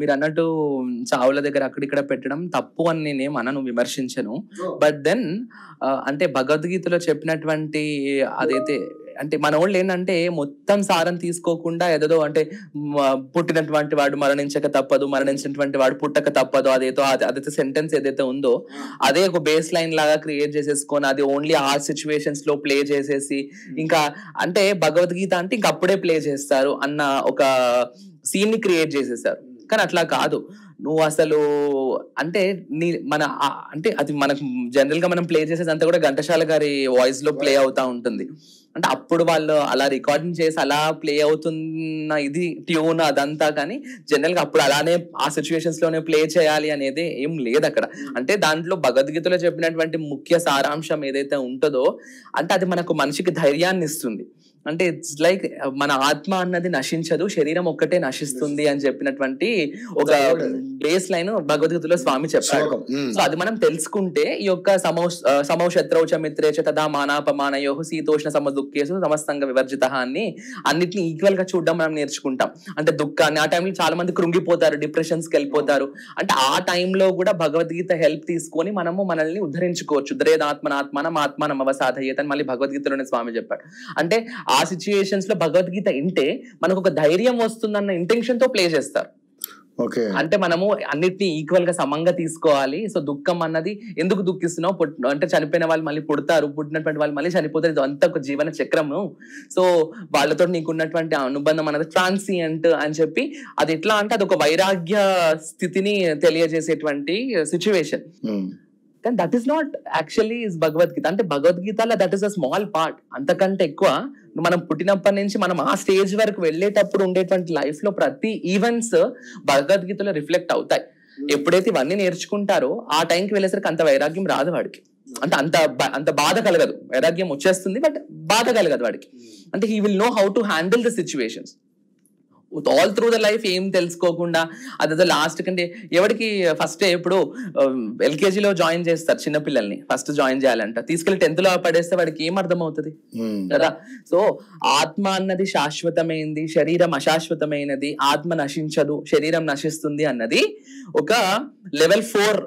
మీరన్నట్టు చావుల దగ్గర అక్కడిక్కడ పెట్టడం తప్పు అని నేనేం అనను, విమర్శించను. బట్ దెన్ అంటే భగవద్గీతలో చెప్పినటువంటి అదైతే అంటే మనోళ్ళు ఏంటంటే మొత్తం సారం తీసుకోకుండా ఏదేదో అంటే పుట్టినటువంటి వాడు మరణించక తప్పదు, మరణించినటువంటి వాడు పుట్టక తప్పదు, అదైతే సెంటెన్స్ ఏదైతే ఉందో అదే ఒక బేస్ లైన్ లాగా క్రియేట్ చేసేసుకొని అది ఓన్లీ ఆ సిచ్యువేషన్స్ లో ప్లే చేసేసి ఇంకా అంటే భగవద్గీత అంటే ఇంక అప్పుడే ప్లే చేస్తారు అన్న ఒక సీన్ ని క్రియేట్ చేసేసారు. కానీ అట్లా కాదు. నువ్వు అసలు అంటే అంటే అది మనకు జనరల్ గా మనం ప్లే చేసేదంతా కూడా ఘంటసాల గారి వాయిస్ లో ప్లే అవుతా ఉంటుంది. అంటే అప్పుడు వాళ్ళు అలా రికార్డింగ్ చేసి అలా ప్లే అవుతున్న ఇది ట్యూన్ అదంతా, కానీ జనరల్ గా అప్పుడు అలానే ఆ సిచ్యువేషన్స్ లోనే ప్లే చేయాలి అనేది ఏం లేదు అక్కడ. అంటే దాంట్లో భగవద్గీతలో చెప్పినటువంటి ముఖ్య సారాంశం ఏదైతే ఉంటుందో అంటే అది మనకు మనిషికి ధైర్యాన్ని ఇస్తుంది. అంటే ఇట్స్ లైక్ మన ఆత్మ అన్నది నశించదు, శరీరం ఒక్కటే నశిస్తుంది అని చెప్పినటువంటి ఒక బేస్ లైన్ భగవద్గీతలో స్వామి చెప్పాడు. సో అది మనం తెలుసుకుంటే ఈ యొక్క సమౌశత్రౌచ మిత్రేచ తదా మానాపమానయో శీతోష్ణ సమదుఃఖేషు సమస్తంగ వివర్జిత అని అన్నిటిని ఈక్వల్ గా చూడడం మనం నేర్చుకుంటాం. అంటే దుఃఖాన్ని ఆ టైంలో చాలా మంది కృంగిపోతారు, డిప్రెషన్స్ కి వెళ్ళిపోతారు. అంటే ఆ టైంలో కూడా భగవద్గీత హెల్ప్ తీసుకొని మనము మనల్ని ఉద్ధరించుకోవచ్చు. ఉద్ధరేదాత్మనాత్మానం ఆత్మానం అవసాధయేత్ అని మళ్ళీ భగవద్గీతలోనే స్వామి చెప్పాడు. అంటే ఆ సిచ్యుయేషన్స్ లో భగవద్గీత వింటే మనకు ఒక ధైర్యం వస్తుందన్న ఇంటెన్షన్ తో ప్లే చేస్తారు. అంటే మనము అన్నిటిని ఈక్వల్ గా సమంగా తీసుకోవాలి. సో దుఃఖం అన్నది ఎందుకు దుఃఖిస్తున్నావు, అంటే చనిపోయిన వాళ్ళు మళ్ళీ పుడతారు, పుట్టినటువంటి వాళ్ళు మళ్ళీ చనిపోతారు, ఇది అంతా ఒక జీవన చక్రము. సో వాళ్ళతో నీకున్నటువంటి అనుబంధం అన్నది ట్రాన్సియంట్ అని చెప్పి అది ఎట్లా అంటే అది ఒక వైరాగ్య స్థితిని తెలియజేసేటువంటి సిచ్యువేషన్. కానీ that is not actually is Bhagavad Gita. అంటే భగవద్గీతలో that is a small part. అంతకంటే ఎక్కువ మనం పుట్టినప్పటి నుంచి మనం ఆ స్టేజ్ వరకు వెళ్ళేటప్పుడు ఉండేటువంటి లైఫ్ లో ప్రతి ఈవెంట్స్ భగవద్గీతలో రిఫ్లెక్ట్ అవుతాయి. ఎప్పుడైతే ఇవన్నీ నేర్చుకుంటారో ఆ టైంకి వెళ్ళేసరికి అంత వైరాగ్యం రాదు వాడికి. అంటే అంత బాధ కలగదు. వైరాగ్యం వచ్చేస్తుంది బట్ బాధ కలగదు వాడికి. అంటే he will know how to handle the situations all through the life. ఏం తెలుసుకోకుండా అదే లాస్ట్ కంటే ఎవరికి ఫస్ట్ ఇప్పుడు ఎల్కేజీలో జాయిన్ చేస్తారు చిన్నపిల్లల్ని, ఫస్ట్ జాయిన్ చేయాలంట, తీసుకెళ్లి 10th లో పడేస్తే వాడికి ఏం అర్థం అవుతుంది కదా. సో ఆత్మ అన్నది శాశ్వతమైనది, శరీరం అశాశ్వతమైనది, ఆత్మ నశించదు, శరీరం నశిస్తుంది అన్నది ఒక లెవెల్ 4